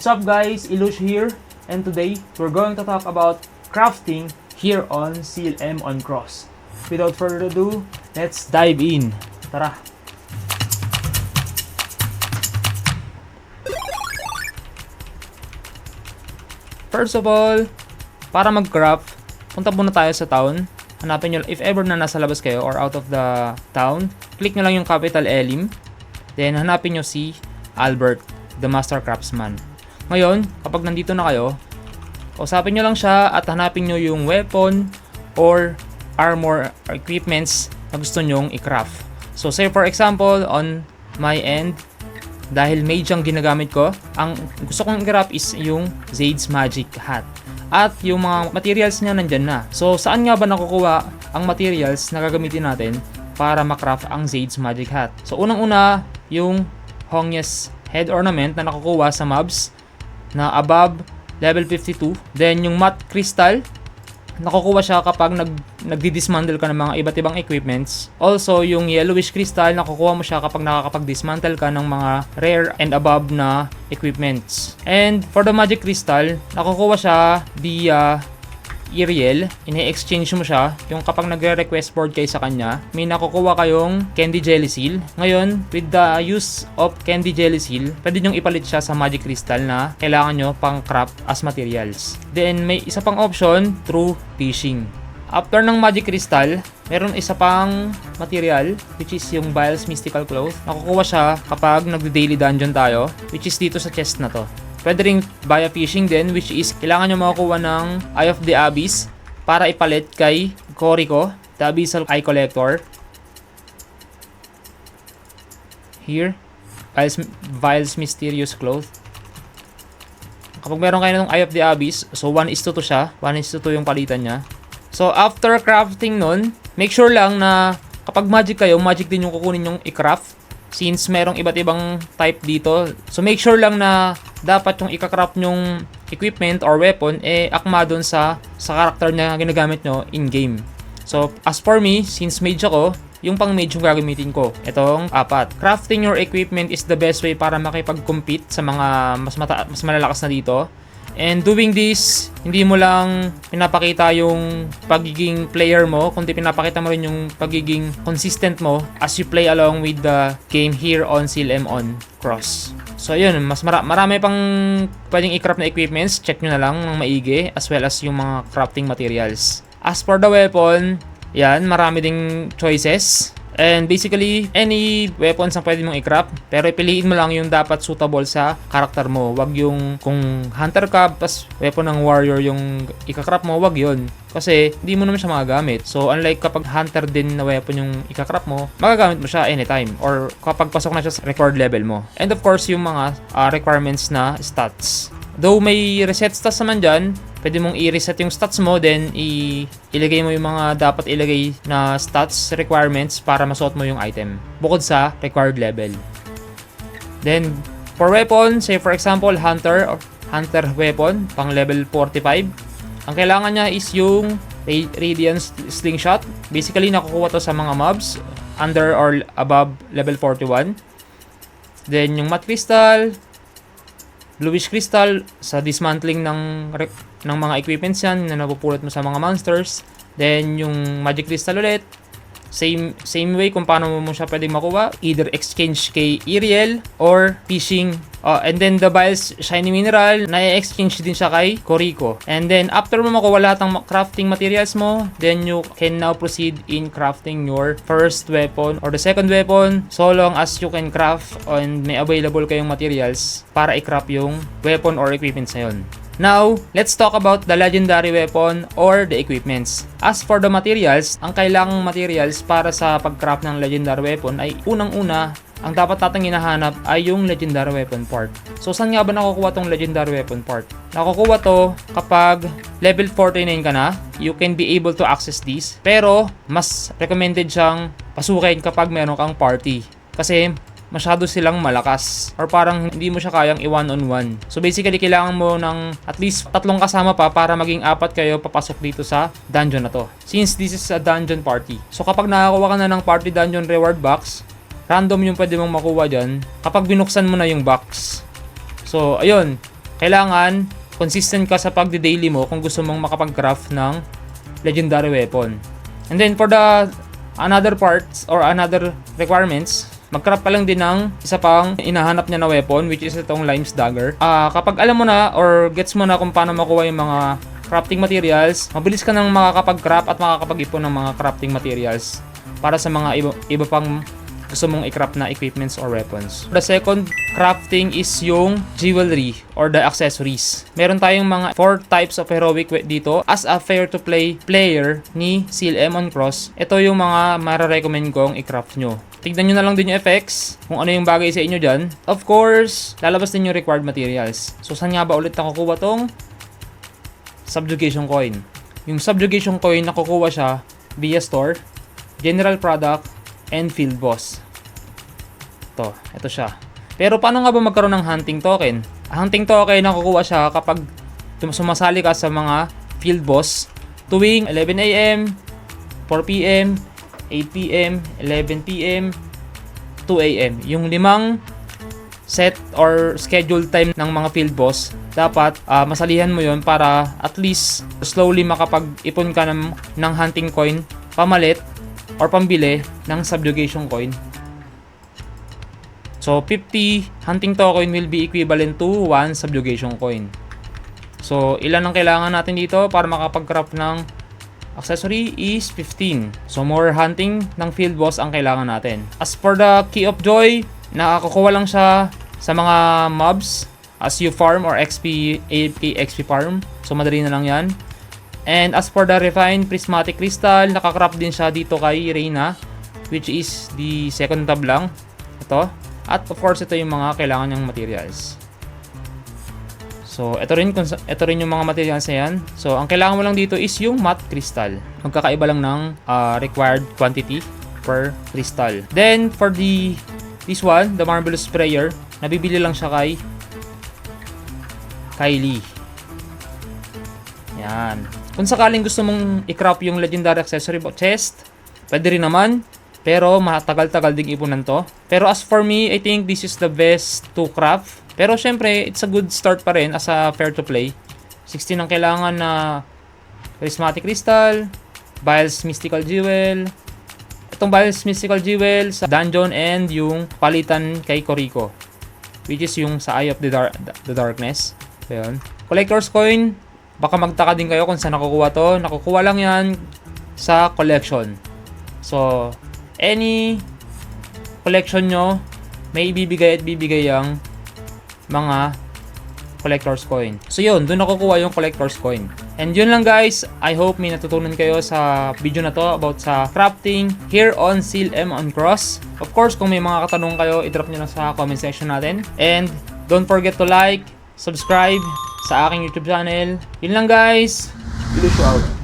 What's up guys, Ilush here, and today we're going to talk about crafting here on CLM on Cross. Without further ado, let's dive in. Tara! First of all, para mag-craft, punta muna tayo sa town. Hanapin nyo, if ever na nasa labas kayo or out of the town, click nyo lang yung capital Elim. Then hanapin nyo si Albert, the Master Craftsman. Ngayon, kapag nandito na kayo, kausapin nyo lang siya at hanapin nyo yung weapon or armor or equipments na gusto nyong i-craft. So say for example, on my end, dahil mage ang ginagamit ko, ang gusto kong i-craft is yung Zade's Magic Hat. At yung mga materials niya nandyan na. So saan nga ba nakukuha ang materials na gagamitin natin para makraft ang Zade's Magic Hat? So unang-una, yung Hongya's head ornament na nakukuha sa mobs na above level 52. Then yung matte crystal, nakukuha siya kapag nagdi-dismantle ka ng mga iba't ibang equipments. Also, yung yellowish crystal, nakukuha mo siya kapag nakakapag-dismantle ka ng mga rare and above na equipments. And for the magic crystal, nakukuha siya via Iriel. Ine-exchange mo siya. Yung kapag nagre-request board kayo sa kanya, may nakukuha kayong Candy Jelly Seal. Ngayon, with the use of Candy Jelly Seal, pwede nyong ipalit siya sa magic crystal na kailangan nyo pang craft as materials. Then, may isa pang option through fishing. After ng magic crystal, meron isa pang material, which is yung Biles Mystical Cloth. Nakukuha siya kapag nagde-daily dungeon tayo, which is dito sa chest na to. Pwede rin via fishing din, which is kailangan nyo makakuha ng Eye of the Abyss para ipalit kay Koriko, the Abyssal Eye Collector. Here, Vile's Mysterious Cloth. Kapag meron kayo ng Eye of the Abyss, so 1:2 siya, 1:2 yung palitan niya. So after crafting nun, make sure lang na kapag magic kayo, magic din yung kukunin yung i-craft. Since merong iba't ibang type dito. So make sure lang na dapat yung ika-craft nyong equipment or weapon akma dun sa character na ginagamit nyo in-game. So as for me, since mage ako, yung pang mage yung gagamitin ko. Itong 4. Crafting your equipment is the best way para makipag-compete sa mga mas malalakas na dito. And doing this, hindi mo lang pinapakita yung pagiging player mo, kundi pinapakita mo rin yung pagiging consistent mo as you play along with the game here on CLM on Cross. So yun, mas marami pang pwedeng i-craft na equipments, check nyo na lang ng maigi, as well as yung mga crafting materials. As for the weapon, yan, marami ding choices. And basically, any weapons ang pwede mong i-craft, pero ipiliin mo lang yung dapat suitable sa karakter mo. Wag yung kung hunter ka, pas weapon ng warrior yung ika-craft mo, wag yun. Kasi hindi mo naman siya magagamit. So unlike kapag hunter din na weapon yung ika-craft mo, magagamit mo siya anytime or kapag pasok na siya sa record level mo. And of course, yung mga requirements na stats. Though may reset stats naman dyan, pwede mong i-reset yung stats mo, then ilagay mo yung mga dapat ilagay na stats requirements para masuot mo yung item bukod sa required level. Then for weapon, say for example hunter weapon pang level 45, ang kailangan niya is yung Radiant Slingshot. Basically nakukuha to sa mga mobs under or above level 41. Then yung Matte Crystal, Bluish Crystal sa dismantling ng mga equipments yan na napupulot mo sa mga monsters. Then yung Magic Crystal ulit, same way kung paano mo siya pwedeng makuha, either exchange kay Iriel or fishing. And then the Biles Shiny Mineral, na-exchange din siya kay Koriko. And then after mo makuha lahat ng crafting materials mo, then you can now proceed in crafting your first weapon or the second weapon, so long as you can craft and may available kayong materials para i-craft yung weapon or equipments na yun. Now, let's talk about the legendary weapon or the equipments. As for the materials, ang kailangang materials para sa pag-craft ng legendary weapon ay unang-una, ang dapat nating hinahanap ay yung legendary weapon part. So, saan nga ba nakukuha tong legendary weapon part? Nakukuha to kapag level 49 ka na, you can be able to access this. Pero, mas recommended siyang pasukin kapag meron kang party. Kasi, masyado silang malakas or parang hindi mo siya kayang i-one-on-one. So basically, kailangan mo ng at least 3 kasama pa para maging 4 kayo papasok dito sa dungeon na to. Since this is a dungeon party. So kapag nakakuha ka na ng party dungeon reward box, random yung pwede mong makuha dyan kapag binuksan mo na yung box. So ayun, kailangan consistent ka sa pagdi-daily mo kung gusto mong makapag-craft ng legendary weapon. And then for the another parts or another requirements, mag-craft ka lang din ng isa pang inahanap niya na weapon, which is itong Lime's Dagger. Kapag alam mo na or gets mo na kung paano makuha yung mga crafting materials, mabilis ka nang makakapag-craft at makakapag-ipon ng mga crafting materials para sa mga iba pang gusto mong i-craft na equipments or weapons. The second crafting is yung jewelry or the accessories. Meron tayong mga 4 types of heroic dito. As a fair-to-play player ni Seal M on Cross, ito yung mga mara-recommend kong i-craft nyo. Tignan nyo na lang din yung effects, kung ano yung bagay sa inyo dyan. Of course, lalabas din yung required materials. So, saan nga ba ulit nakukuha tong subjugation coin? Yung subjugation coin, nakukuha siya via store, general product, and field boss. Ito siya. Pero paano nga ba magkaroon ng hunting token? Hunting token nakukuha siya kapag sumasali ka sa mga field boss tuwing 11 AM, 4 PM, 8 PM, 11 PM, 2 AM. Yung 5 set or schedule time ng mga field boss, dapat masalihan mo yon para at least slowly makapag-ipon ka ng hunting coin pamalit or pambili ng subjugation coin. So 50 hunting token will be equivalent to 1 subjugation coin. So ilan ang kailangan natin dito para makapag-craft ng accessory is 15. So more hunting ng field boss ang kailangan natin. As for the key of joy, nakakukuha lang siya sa mga mobs as you farm or XP, AP, XP farm. So madali na lang yan. And as for the refined prismatic crystal, nakakrap din siya dito kay Reyna, which is the second tab lang. Ito. At of course, ito yung mga kailangan niyang materials. So, ito rin yung mga materials na yan. So, ang kailangan mo lang dito is yung matte crystal. Magkakaiba lang ng required quantity per crystal. Then, for this one, the marvelous sprayer, nabibili lang siya kay Kylie. Yan. Kung sakaling gusto mong i-craft yung legendary accessory chest, pwede rin naman. Pero matagal-tagal ding ipunan to. Pero as for me, I think this is the best to craft. Pero syempre, it's a good start pa rin as a fair to play. 16 ang kailangan na prismatic crystal, Biles Mystical Jewel. Itong Biles Mystical Jewel sa dungeon and yung palitan kay Koriko, which is yung sa Eye of the Darkness. Ayun. Collector's Coin. Baka magtaka din kayo kung saan nakukuha to. Nakukuha lang yan sa collection. So, any collection nyo, may ibibigay at bibigay yung mga collector's coin. So yun, doon nakukuha yung collector's coin. And yun lang guys, I hope may natutunan kayo sa video na to about sa crafting here on Seal M on Cross. Of course, kung may mga katanong kayo, i-drop nyo lang sa comment section natin. And don't forget to like, subscribe sa aking YouTube channel. Yun lang guys. Video out.